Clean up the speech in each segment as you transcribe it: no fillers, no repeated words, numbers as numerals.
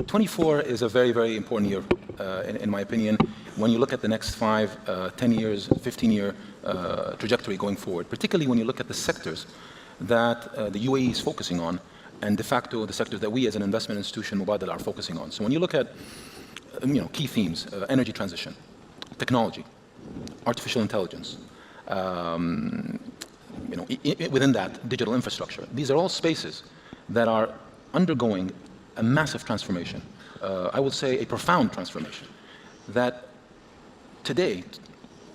24 is a very, very important year, in my opinion, when you look at the next 5, 10 years, 15-year trajectory going forward, particularly when you look at the sectors that the UAE is focusing on, and de facto the sectors that we as an investment institution, Mubadala, are focusing on. So when you look at key themes, energy transition, technology, artificial intelligence, within that, digital infrastructure, these are all spaces that are undergoing a massive transformation. I would say a profound transformation that today,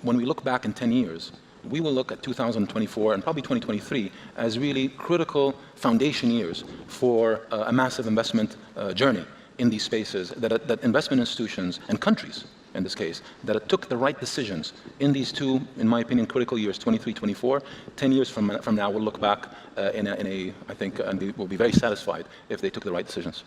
when we look back in 10 years, we will look at 2024 and probably 2023 as really critical foundation years for a massive investment journey in these spaces that investment institutions and countries, in this case, that took the right decisions in these two, in my opinion, critical years, 23, 24. 10 years from now, we'll look back I think, and we will be very satisfied if they took the right decisions.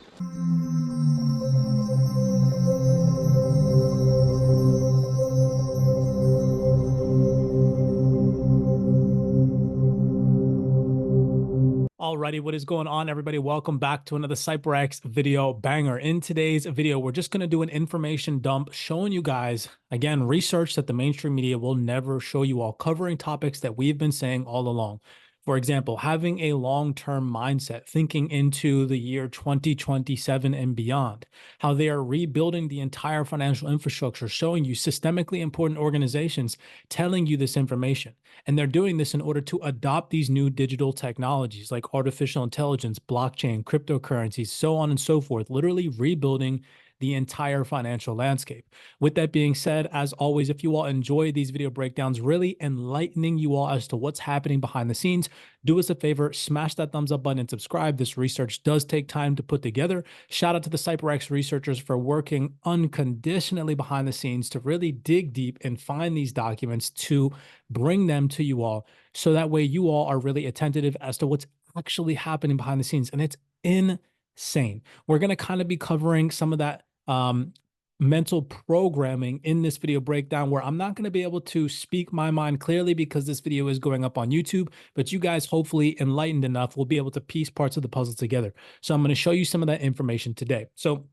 Alrighty, what is going on, everybody? Welcome back to another CYPRX video banger. In today's video, we're just going to do an information dump showing you guys, again, research that the mainstream media will never show you all, covering topics that we've been saying all along. For example, having a long-term mindset, thinking into the year 2027 and beyond, how they are rebuilding the entire financial infrastructure, showing you systemically important organizations telling you this information. And they're doing this in order to adopt these new digital technologies like artificial intelligence, blockchain, cryptocurrencies, so on and so forth, literally rebuilding the entire financial landscape. With that being said, as always, if you all enjoy these video breakdowns, really enlightening you all as to what's happening behind the scenes, do us a favor, smash that thumbs up button and subscribe. This research does take time to put together. Shout out to the CYPRX researchers for working unconditionally behind the scenes to really dig deep and find these documents to bring them to you all. So that way you all are really attentive as to what's actually happening behind the scenes. And it's insane. We're going to kind of be covering some of that mental programming in this video breakdown, where I'm not going to be able to speak my mind clearly because this video is going up on YouTube, but you guys, hopefully enlightened enough, will be able to piece parts of the puzzle together. So I'm going to show you some of that information today. So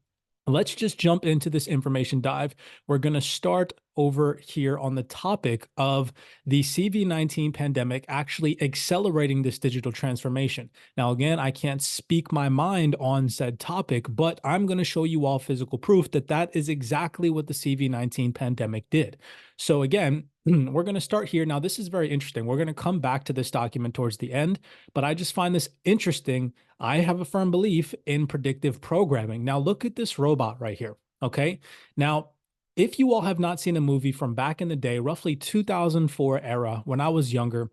let's just jump into this information dive. We're going to start over here on the topic of the CV-19 pandemic actually accelerating this digital transformation. Now, again, I can't speak my mind on said topic, but I'm going to show you all physical proof that that is exactly what the CV-19 pandemic did. So again, we're going to start here. Now, this is very interesting. We're going to come back to this document towards the end, but I just find this interesting. I have a firm belief in predictive programming. Now, look at this robot right here. Okay. Now, if you all have not seen a movie from back in the day, roughly 2004 era, when I was younger,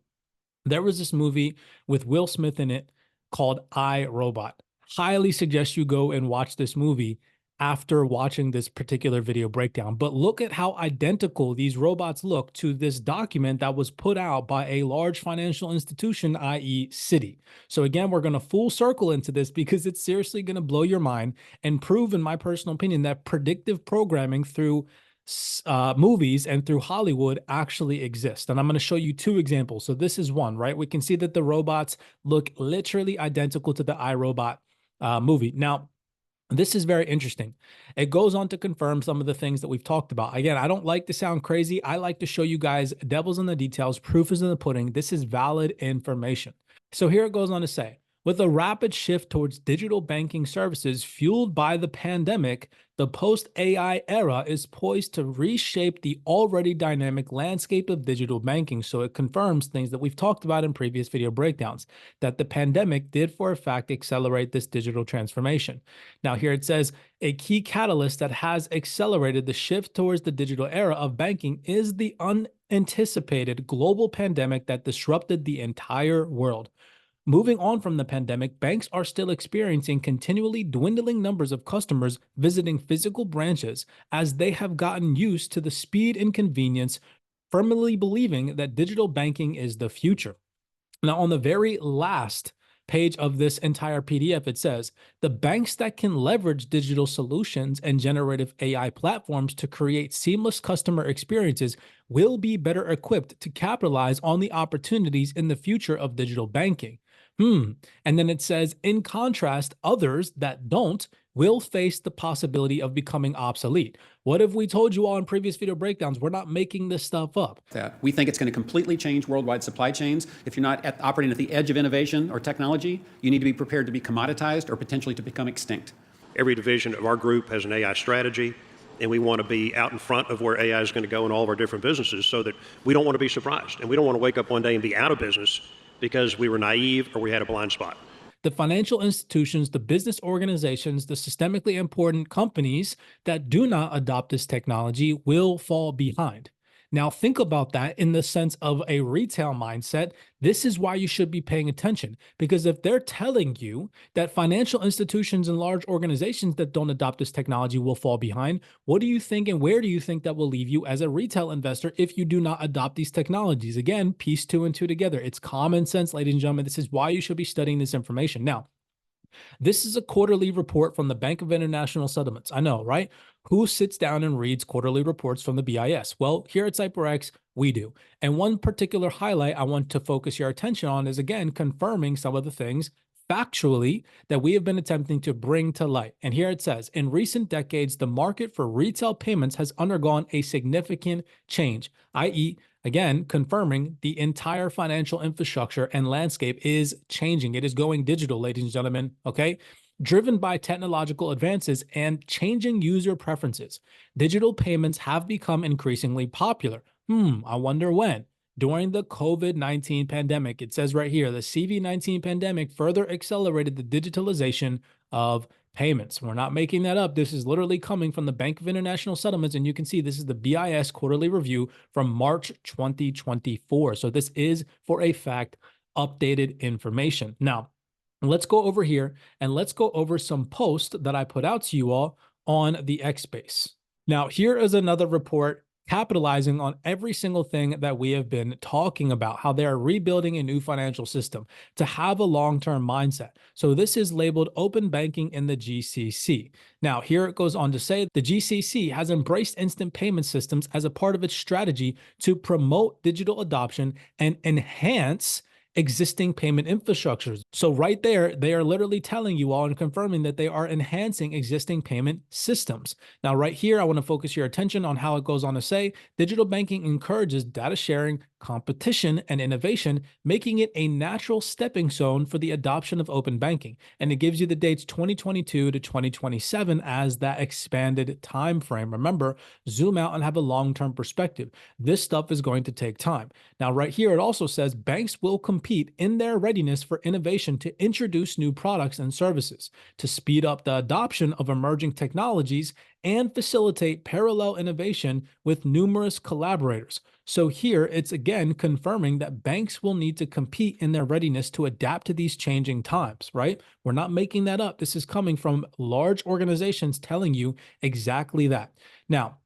there was this movie with Will Smith in it called I, Robot. Highly suggest you go and watch this movie after watching this particular video breakdown. But look at how identical these robots look to this document that was put out by a large financial institution, i.e. Citi. So again, we're going to full circle into this because it's seriously going to blow your mind and prove, in my personal opinion, that predictive programming through movies and through Hollywood actually exist. And I'm going to show you two examples. So this is one, right? We can see that the robots look literally identical to the iRobot movie. Now, this is very interesting. It goes on to confirm some of the things that we've talked about. Again, I don't like to sound crazy. I like to show you guys devil's in the details. Proof is in the pudding. This is valid information. So here it goes on to say, with a rapid shift towards digital banking services fueled by the pandemic, the post-AI era is poised to reshape the already dynamic landscape of digital banking. So it confirms things that we've talked about in previous video breakdowns, that the pandemic did for a fact accelerate this digital transformation. Now here it says, a key catalyst that has accelerated the shift towards the digital era of banking is the unanticipated global pandemic that disrupted the entire world. Moving on from the pandemic, banks are still experiencing continually dwindling numbers of customers visiting physical branches as they have gotten used to the speed and convenience, firmly believing that digital banking is the future. Now, on the very last page of this entire PDF, it says, the banks that can leverage digital solutions and generative AI platforms to create seamless customer experiences will be better equipped to capitalize on the opportunities in the future of digital banking. And then it says, in contrast, others that don't will face the possibility of becoming obsolete. What have we told you all in previous video breakdowns? We're not making this stuff up. That we think it's going to completely change worldwide supply chains. If you're not operating at the edge of innovation or technology, you need to be prepared to be commoditized or potentially to become extinct. Every division of our group has an AI strategy, and we want to be out in front of where AI is going to go in all of our different businesses so that we don't want to be surprised. And we don't want to wake up one day and be out of business because we were naive or we had a blind spot. The financial institutions, the business organizations, the systemically important companies that do not adopt this technology will fall behind. Now, think about that in the sense of a retail mindset. This is why you should be paying attention, because if they're telling you that financial institutions and large organizations that don't adopt this technology will fall behind, what do you think and where do you think that will leave you as a retail investor if you do not adopt these technologies? Again, piece two and two together. It's common sense, ladies and gentlemen. This is why you should be studying this information. Now, this is a quarterly report from the Bank of International Settlements. I know, right? Who sits down and reads quarterly reports from the BIS? Well, here at CYPRX, we do. And one particular highlight I want to focus your attention on is, again, confirming some of the things factually that we have been attempting to bring to light. And here it says, in recent decades, the market for retail payments has undergone a significant change, i.e., again, confirming the entire financial infrastructure and landscape is changing. It is going digital, ladies and gentlemen, okay? Driven by technological advances and changing user preferences, digital payments have become increasingly popular. I wonder when. During the COVID-19 pandemic, it says right here, the CV-19 pandemic further accelerated the digitalization of payments. We're not making that up. This is literally coming from the Bank of International Settlements, and you can see this is the BIS quarterly review from March 2024. So this is, for a fact, updated information. Now, let's go over here and let's go over some posts that I put out to you all on the X Space. Now, here is another report capitalizing on every single thing that we have been talking about, how they are rebuilding a new financial system to have a long-term mindset. So this is labeled open banking in the GCC. Now, here it goes on to say the GCC has embraced instant payment systems as a part of its strategy to promote digital adoption and enhance existing payment infrastructures. So right there, they are literally telling you all and confirming that they are enhancing existing payment systems. Now, right here, I want to focus your attention on how it goes on to say, digital banking encourages data sharing, competition, and innovation, making it a natural stepping stone for the adoption of open banking. And it gives you the dates 2022 to 2027 as that expanded time frame. Remember, zoom out and have a long-term perspective. This stuff is going to take time. Now, right here, it also says banks will compete in their readiness for innovation to introduce new products and services, to speed up the adoption of emerging technologies and facilitate parallel innovation with numerous collaborators. So here it's again confirming that banks will need to compete in their readiness to adapt to these changing times, right? We're not making that up. This is coming from large organizations telling you exactly that. Now,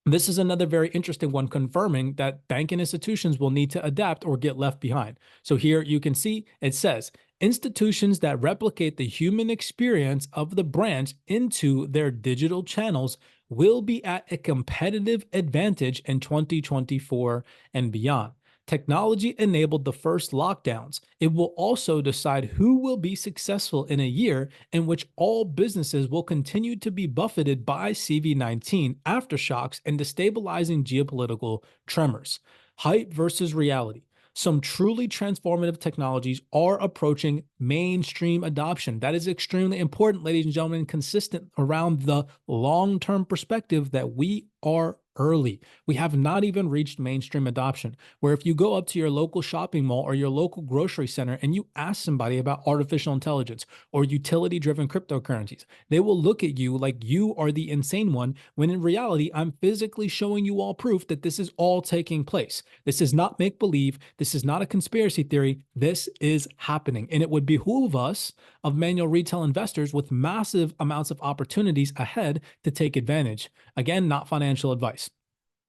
this is another very interesting one, confirming that banking institutions will need to adapt or get left behind. So here you can see it says, institutions that replicate the human experience of the branch into their digital channels will be at a competitive advantage in 2024 and beyond. Technology enabled the first lockdowns. It will also decide who will be successful in a year in which all businesses will continue to be buffeted by CV-19 aftershocks and destabilizing geopolitical tremors. Hype versus reality. Some truly transformative technologies are approaching mainstream adoption. That is extremely important, ladies and gentlemen, consistent around the long-term perspective that we are early. We have not even reached mainstream adoption, where if you go up to your local shopping mall or your local grocery center and you ask somebody about artificial intelligence or utility-driven cryptocurrencies, they will look at you like you are the insane one, when in reality, I'm physically showing you all proof that this is all taking place. This is not make-believe. This is not a conspiracy theory. This is happening. And it would behoove us of manual retail investors with massive amounts of opportunities ahead to take advantage. Again, not financial advice.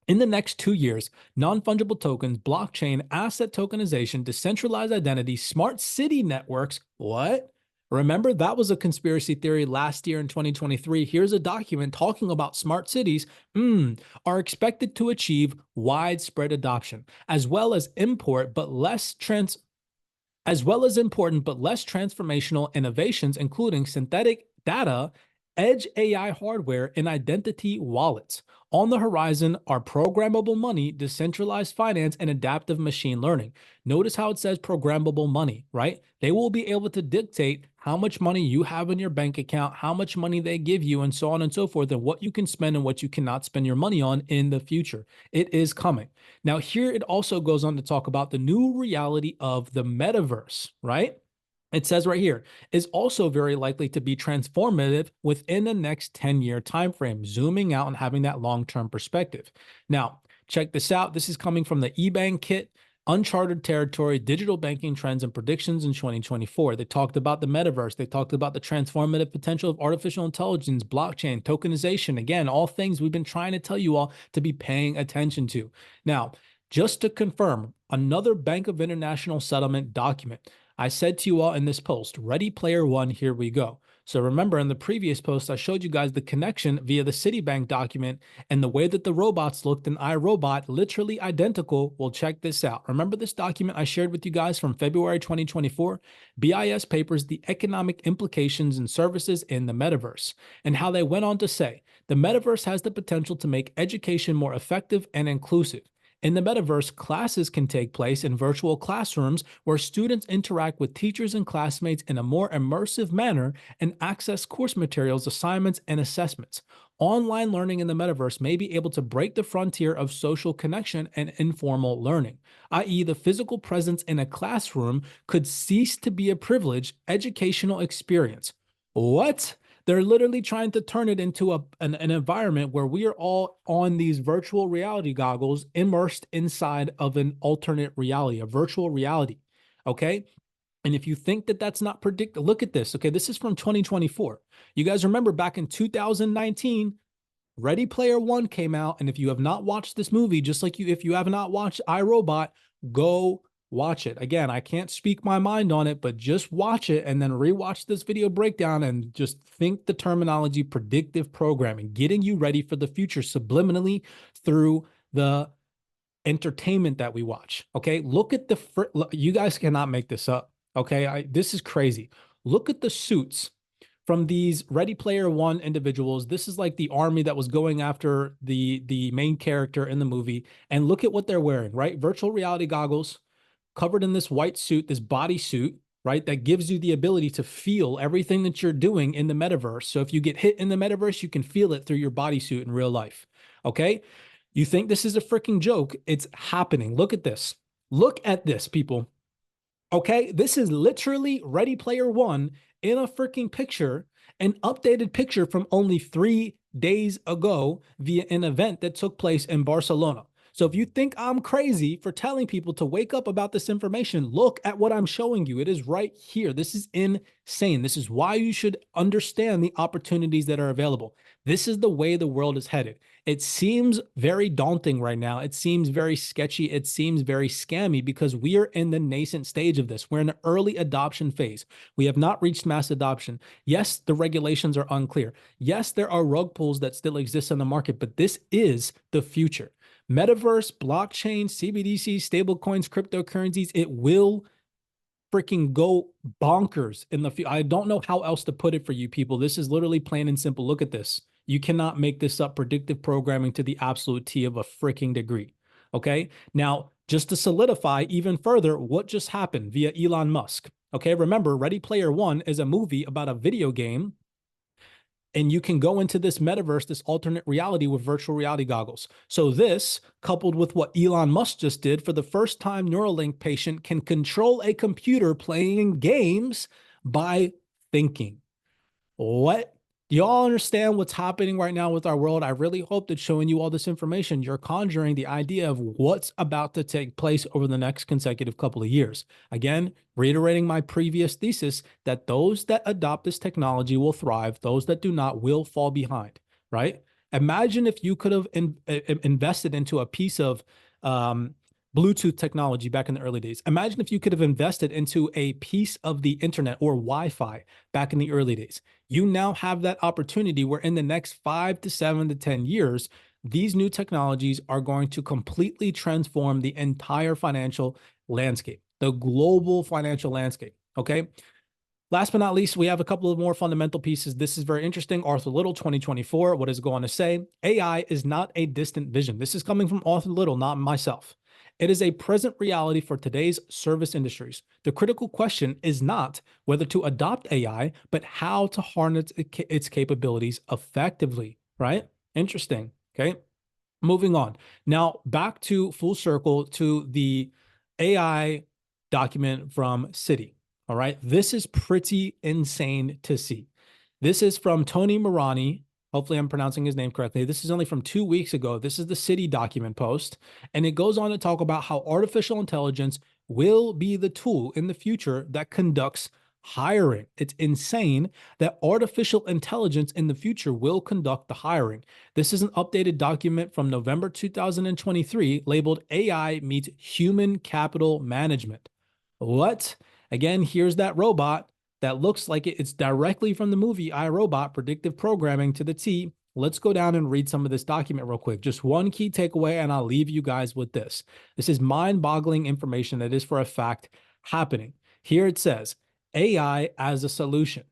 In the next 2 years, non-fungible tokens, blockchain, asset tokenization, decentralized identity, smart city networks, what? Remember, that was a conspiracy theory last year in 2023. Here's a document talking about smart cities, are expected to achieve widespread adoption, as well as import, but less as well as important but less transformational innovations, including synthetic data, edge AI hardware, and identity wallets. On the horizon are programmable money, decentralized finance, and adaptive machine learning. Notice how it says programmable money, right? They will be able to dictate how much money you have in your bank account, how much money they give you, and so on and so forth, and what you can spend and what you cannot spend your money on in the future. It is coming. Now, here it also goes on to talk about the new reality of the metaverse, right? It says right here, is also very likely to be transformative within the next 10-year time frame, zooming out and having that long-term perspective. Now, check this out. This is coming from the eBank Kit, Uncharted Territory, Digital Banking Trends and Predictions in 2024. They talked about the metaverse. They talked about the transformative potential of artificial intelligence, blockchain, tokenization. Again, all things we've been trying to tell you all to be paying attention to. Now, just to confirm, another Bank of International Settlement document. I said to you all in this post, Ready Player One, here we go. So remember in the previous post, I showed you guys the connection via the Citibank document and the way that the robots looked in iRobot, literally identical. Well, check this out. Remember this document I shared with you guys from February 2024? BIS papers, the economic implications and services in the metaverse, and how they went on to say, the metaverse has the potential to make education more effective and inclusive. In the metaverse, classes can take place in virtual classrooms where students interact with teachers and classmates in a more immersive manner and access course materials, assignments, and assessments. Online learning in the metaverse may be able to break the frontier of social connection and informal learning, i.e., the physical presence in a classroom could cease to be a privileged educational experience. What? They're literally trying to turn it into an environment where we are all on these virtual reality goggles immersed inside of an alternate reality, a virtual reality, okay? And if you think that that's not predictable, look at this, okay? This is from 2024. You guys remember back in 2019, Ready Player One came out, and if you have not watched this movie, just like if you have not watched iRobot, go watch it. Again, I can't speak my mind on it, but just watch it and then rewatch this video breakdown and just think the terminology predictive programming, getting you ready for the future subliminally through the entertainment that we watch. Okay, look at you guys cannot make this up. Okay, this is crazy. Look at the suits from these Ready Player One individuals. This is like the army that was going after the main character in the movie, and look at what they're wearing, right? Virtual reality goggles, covered in this white suit, this body suit, right? That gives you the ability to feel everything that you're doing in the metaverse. So if you get hit in the metaverse, you can feel it through your bodysuit in real life. Okay. You think this is a freaking joke? It's happening. Look at this. Look at this, people. Okay. This is literally Ready Player One in a freaking picture, an updated picture from only 3 days ago via an event that took place in Barcelona. So if you think I'm crazy for telling people to wake up about this information, look at what I'm showing you. It is right here. This is insane. This is why you should understand the opportunities that are available. This is the way the world is headed. It seems very daunting right now. It seems very sketchy. It seems very scammy because we are in the nascent stage of this. We're in an early adoption phase. We have not reached mass adoption. Yes, the regulations are unclear. Yes, there are rug pulls that still exist in the market, but this is the future. Metaverse, blockchain, CBDCs, stablecoins, cryptocurrencies, it will freaking go bonkers in the future. I don't know how else to put it for you people. This is literally plain and simple. Look at this. You cannot make this up. Predictive programming to the absolute T of a freaking degree. Okay. Now, just to solidify even further what just happened via Elon Musk. Okay. Remember, Ready Player One is a movie about a video game. And you can go into this metaverse, this alternate reality with virtual reality goggles. So this, coupled with what Elon Musk just did, for the first time, Neuralink patient can control a computer playing games by thinking. What? Do y'all understand what's happening right now with our world? I really hope that showing you all this information, you're conjuring the idea of what's about to take place over the next consecutive couple of years. Again, reiterating my previous thesis that those that adopt this technology will thrive, those that do not will fall behind, right? Imagine if you could have invested into a piece of Bluetooth technology back in the early days. Imagine if you could have invested into a piece of the internet or Wi-Fi back in the early days. You now have that opportunity where in the next 5 to 7 to 10 years, these new technologies are going to completely transform the entire financial landscape. the global financial landscape. Okay. Last but not least, we have a couple of more fundamental pieces. This is very interesting. Arthur Little, 2024. What does it go on to say? AI is not a distant vision. This is coming from Arthur Little, not myself. It is a present reality for today's service industries. The critical question is not whether to adopt AI, but how to harness its capabilities effectively, right? Interesting. Okay. Moving on. Now, back to full circle to the AI document from Citi. All right. This is pretty insane to see. This is from Tony Marani. Hopefully I'm pronouncing his name correctly. This is only from 2 weeks ago. This is the Citi document post. And it goes on to talk about how artificial intelligence will be the tool in the future that conducts hiring. It's insane that artificial intelligence in the future will conduct the hiring. This is an updated document from November 2023 labeled AI Meets Human Capital Management. What? Again, here's that robot that looks like it's directly from the movie iRobot, predictive programming to the T. Let's go down and read some of this document real quick. Just one key takeaway, and I'll leave you guys with this. This is mind-boggling information that is for a fact happening. Here it says, AI as a solution.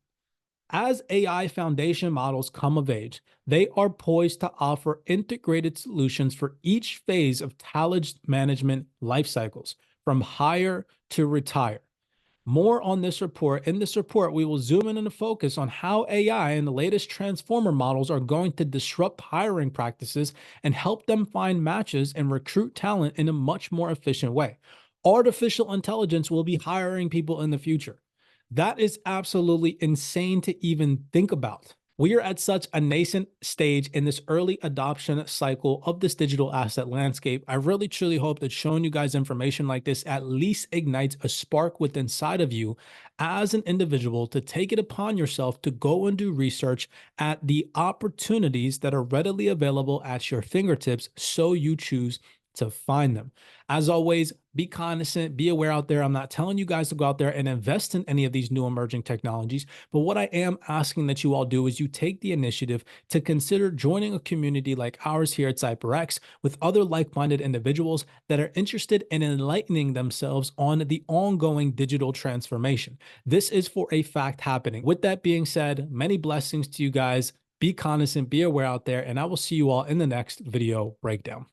As AI foundation models come of age, they are poised to offer integrated solutions for each phase of talent management life cycles, from hire to retire. More on this report. In this report, we will zoom in and focus on how AI and the latest transformer models are going to disrupt hiring practices and help them find matches and recruit talent in a much more efficient way. Artificial intelligence will be hiring people in the future. That is absolutely insane to even think about. We are at such a nascent stage in this early adoption cycle of this digital asset landscape. I really truly hope that showing you guys information like this at least ignites a spark within inside of you as an individual to take it upon yourself to go and do research at the opportunities that are readily available at your fingertips, so you choose to find them. As always, be cognizant, be aware out there. I'm not telling you guys to go out there and invest in any of these new emerging technologies, but what I am asking that you all do is you take the initiative to consider joining a community like ours here at CYPRX with other like-minded individuals that are interested in enlightening themselves on the ongoing digital transformation. This is for a fact happening. With that being said, many blessings to you guys. Be cognizant, be aware out there, and I will see you all in the next video breakdown.